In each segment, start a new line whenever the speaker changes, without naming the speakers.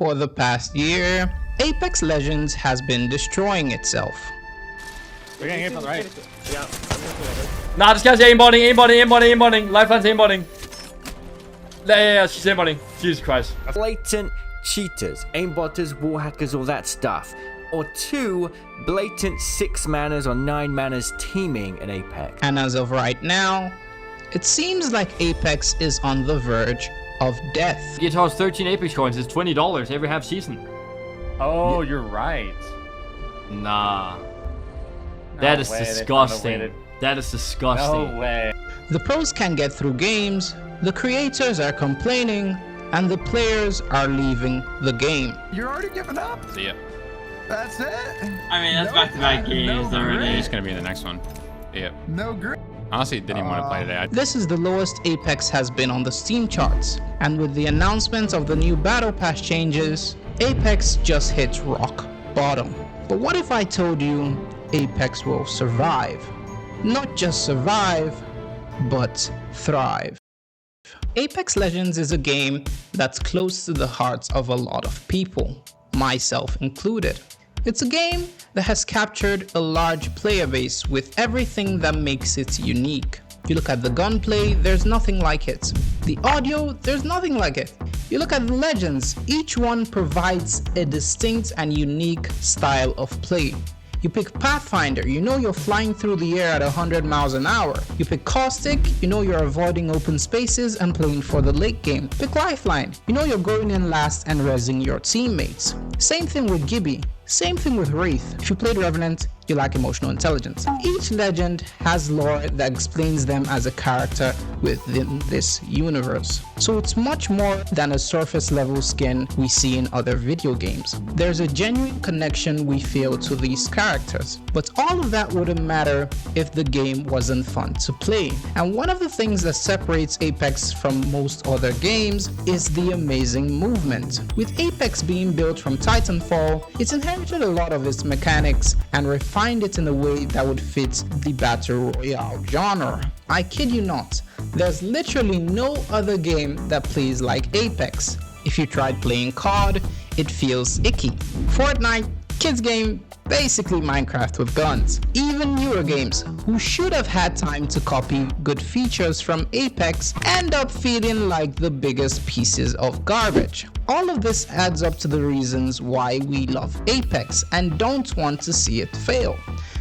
For the past year, Apex Legends has been destroying itself.
We're getting hit from the right.
Yeah, I'm looking at it.
Nah, this guy's aimbotting. Lifeline's aimbotting. Yeah, she's aimbotting. Jesus Christ.
Blatant cheaters, aimbotters, wall hackers, all that stuff. Or 2 blatant 6 manas or 9 manas teaming in Apex.
And as of right now, it seems like Apex is on the verge of death.
You toss 13 Apex coins. It's $20 every half season.
Oh, you're right.
Nah.
No
That is
way, they found a way
disgusting. That is disgusting.
No way.
The pros can't get through games, the creators are complaining, and the players are leaving the game.
You're already giving up?
See ya.
That's it?
I mean, that's back-to-back games already.
He's gonna be in the next one. Yep.
No grip.
Honestly, didn't even want to play today.
This is the lowest Apex has been on the Steam charts, and with the announcement of the new Battle Pass changes, Apex just hits rock bottom. But what if I told you Apex will survive? Not just survive, but thrive. Apex Legends is a game that's close to the hearts of a lot of people, myself included. It's a game that has captured a large player base with everything that makes it unique. You look at the gunplay, there's nothing like it. The audio, there's nothing like it. You look at the legends, each one provides a distinct and unique style of play. You pick Pathfinder, you know you're flying through the air at 100 miles an hour. You pick Caustic, you know you're avoiding open spaces and playing for the late game. Pick Lifeline, you know you're going in last and rezzing your teammates. Same thing with Gibby, same thing with Wraith. If you played Revenant, you lack emotional intelligence. Each legend has lore that explains them as a character within this universe. So it's much more than a surface level skin we see in other video games. There's a genuine connection we feel to these characters. But all of that wouldn't matter if the game wasn't fun to play. And one of the things that separates Apex from most other games is the amazing movement. With Apex being built from Titanfall, it's inherited a lot of its mechanics and refined it in a way that would fit the Battle Royale genre. I kid you not, there's literally no other game that plays like Apex. If you tried playing COD, it feels icky. Fortnite, kids game, basically Minecraft with guns. Even newer games, who should have had time to copy good features from Apex, end up feeling like the biggest pieces of garbage. All of this adds up to the reasons why we love Apex and don't want to see it fail.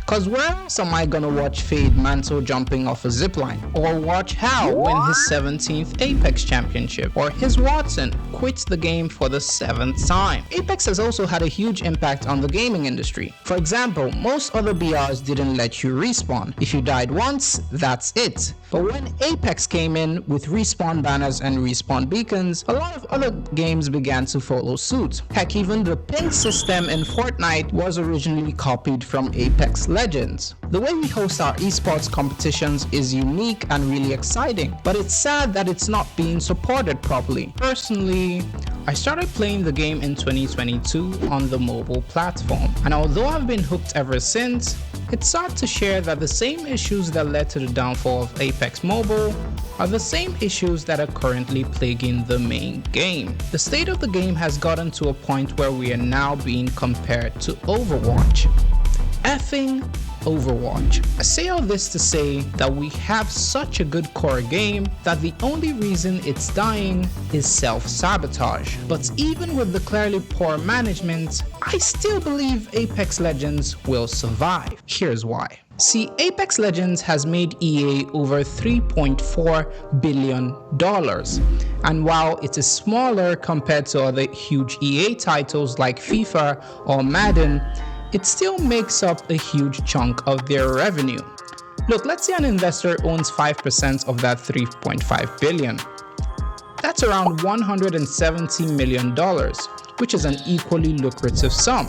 Cause where else am I gonna watch Fade Mantle jumping off a zipline? Or watch Hal win his 17th Apex championship? Or his Watson quits the game for the 7th time? Apex has also had a huge impact on the gaming industry. For example, most other BRs didn't let you respawn. If you died once, that's it. But when Apex came in with respawn banners and respawn beacons, a lot of other games began to follow suit. Heck, even the pin system in Fortnite was originally copied from Apex Legends. The way we host our esports competitions is unique and really exciting, but it's sad that it's not being supported properly. Personally, I started playing the game in 2022 on the mobile platform, and although I've been hooked ever since, it's sad to share that the same issues that led to the downfall of Apex Mobile are the same issues that are currently plaguing the main game. The state of the game has gotten to a point where we are now being compared to Overwatch. Effing Overwatch. I say all this to say that we have such a good core game that the only reason it's dying is self-sabotage. But even with the clearly poor management, I still believe Apex Legends will survive. Here's why. See, Apex Legends has made EA over $3.4 billion. And while it is smaller compared to other huge EA titles like FIFA or Madden, it still makes up a huge chunk of their revenue. Look, let's say an investor owns 5% of that 3.5 billion. That's around $170 million, which is an equally lucrative sum.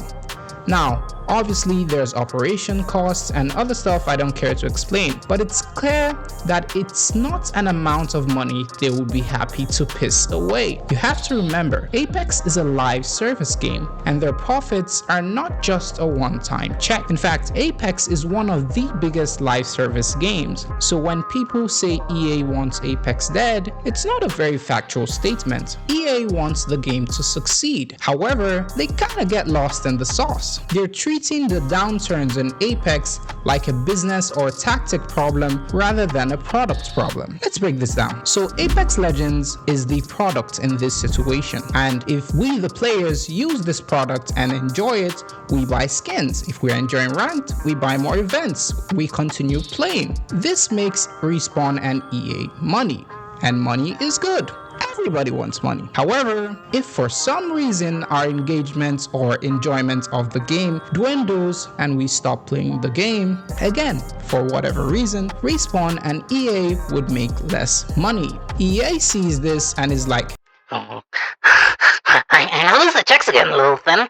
Now, Obviously, there's operation costs and other stuff I don't care to explain, but it's clear that it's not an amount of money they would be happy to piss away. You have to remember, Apex is a live service game, and their profits are not just a one-time check. In fact, Apex is one of the biggest live service games, so when people say EA wants Apex dead, it's not a very factual statement. EA wants the game to succeed. However, they kinda get lost in the sauce. They're treating the downturns in Apex like a business or tactic problem rather than a product problem. Let's break this down. So Apex Legends is the product in this situation, and if we the players use this product and enjoy it, we buy skins. If we're enjoying Ranked, we buy more events. We continue playing. This makes Respawn and EA money, and money is good. Everybody wants money. However, if for some reason our engagement or enjoyment of the game dwindles and we stop playing the game, again, for whatever reason, Respawn and EA would make less money. EA sees this and is like,
I lose the checks again, little thin.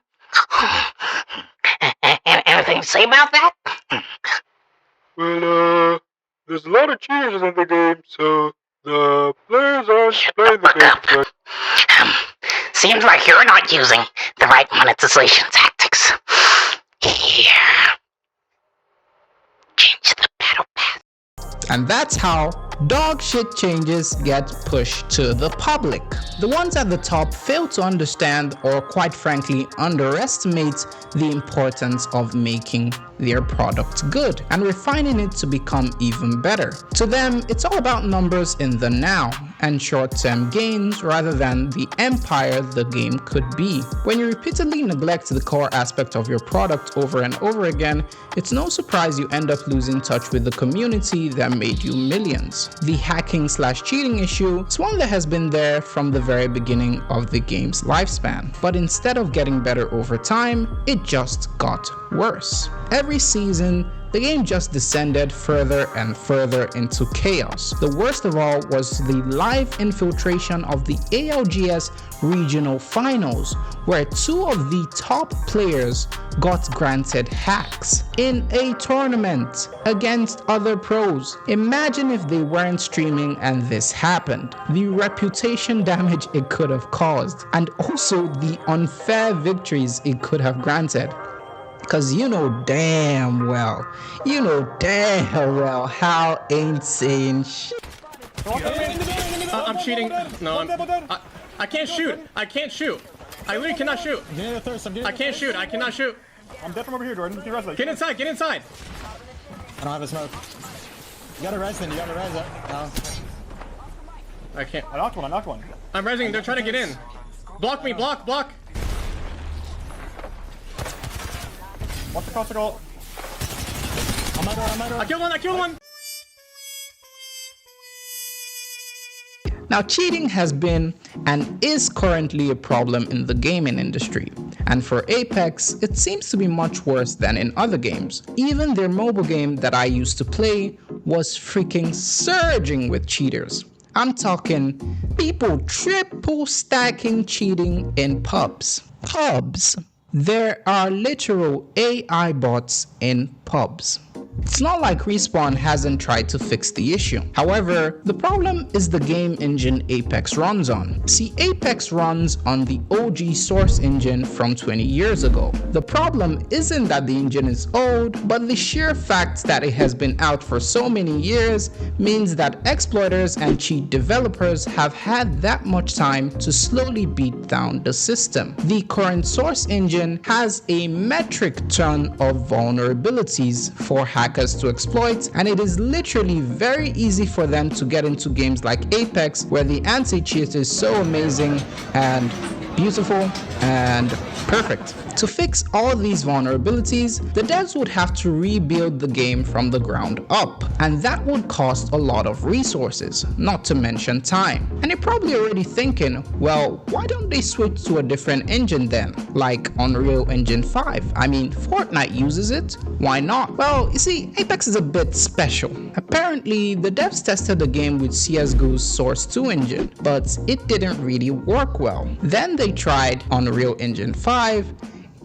Anything to say about that?
Well, there's a lot of cheaters in the game, so the players aren't playing the game correct.
Seems like you're not using the right monetization tactics. Here. Change the battle pass.
and that's how dog shit changes get pushed to the public. The ones at the top fail to understand or quite frankly underestimate the importance of making their product good and refining it to become even better. To them, it's all about numbers in the now and short-term gains rather than the empire the game could be. When you repeatedly neglect the core aspect of your product over and over again, it's no surprise you end up losing touch with the community that made you millions. The hacking/cheating issue is one that has been there from the very beginning of the game's lifespan, but instead of getting better over time, it just got worse. Every season, the game just descended further and further into chaos. The worst of all was the live infiltration of the ALGS regional finals, where two of the top players got granted hacks in a tournament against other pros. Imagine if they weren't streaming and this happened. The reputation damage it could have caused, and also the unfair victories it could have granted. Cause you know damn well how insane shit.
I'm cheating. No, I can't shoot. I can't shoot. I literally cannot shoot. I can't shoot. I cannot shoot.
I'm dead from over here, Jordan.
Get inside. Get inside.
I don't have a smoke. You gotta res then. You gotta res it. No.
I can't.
I knocked one.
I'm resing. They're trying to get in. Block me. Block.
What's the cost of goal?
I killed one.
Now, cheating has been and is currently a problem in the gaming industry, and for Apex, it seems to be much worse than in other games. Even their mobile game that I used to play was freaking surging with cheaters. I'm talking people triple stacking cheating in pubs. There are literal AI bots in pubs. It's not like Respawn hasn't tried to fix the issue. However, the problem is the game engine Apex runs on. See, Apex runs on the OG source engine from 20 years ago. The problem isn't that the engine is old, but the sheer fact that it has been out for so many years means that exploiters and cheat developers have had that much time to slowly beat down the system. The current source engine has a metric ton of vulnerabilities for hackers to exploit, and it is literally very easy for them to get into games like Apex, where the anti-cheat is so amazing and beautiful and perfect. To fix all these vulnerabilities, the devs would have to rebuild the game from the ground up, and that would cost a lot of resources, not to mention time. And you're probably already thinking, well, why don't they switch to a different engine then, like Unreal Engine 5? I mean, Fortnite uses it, why not? Well, you see, Apex is a bit special. Apparently, the devs tested the game with CSGO's Source 2 engine, but it didn't really work well. Then they tried Unreal Engine 5,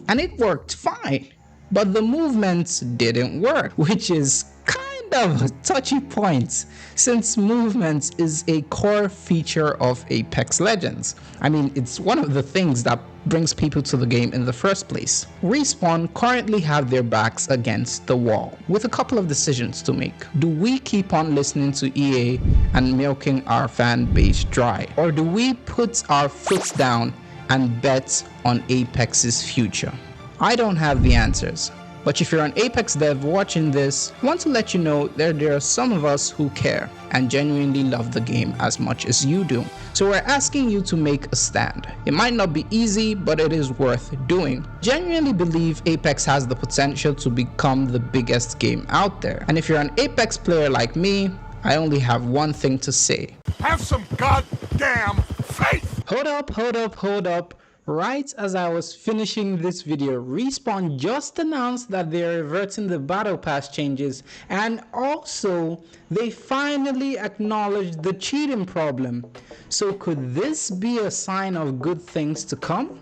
and it worked fine. but the movements didn't work, which is kind of a touchy point since movements is a core feature of Apex Legends. I mean, it's one of the things that brings people to the game in the first place. Respawn currently have their backs against the wall with a couple of decisions to make. Do we keep on listening to EA and milking our fan base dry, or do we put our foot down and bet on Apex's future? I don't have the answers, but if you're an Apex dev watching this, I want to let you know that there are some of us who care and genuinely love the game as much as you do. So we're asking you to make a stand. It might not be easy, but it is worth doing. Genuinely believe Apex has the potential to become the biggest game out there. And if you're an Apex player like me, I only have one thing to say.
Have some goddamn faith!
Hold up. Right as I was finishing this video, Respawn just announced that they're reverting the Battle Pass changes, and also they finally acknowledged the cheating problem. So could this be a sign of good things to come?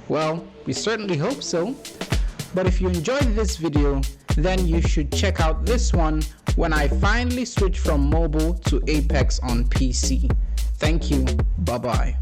Well, we certainly hope so. But if you enjoyed this video, then you should check out this one when I finally switch from mobile to Apex on PC. Thank you. Bye-bye.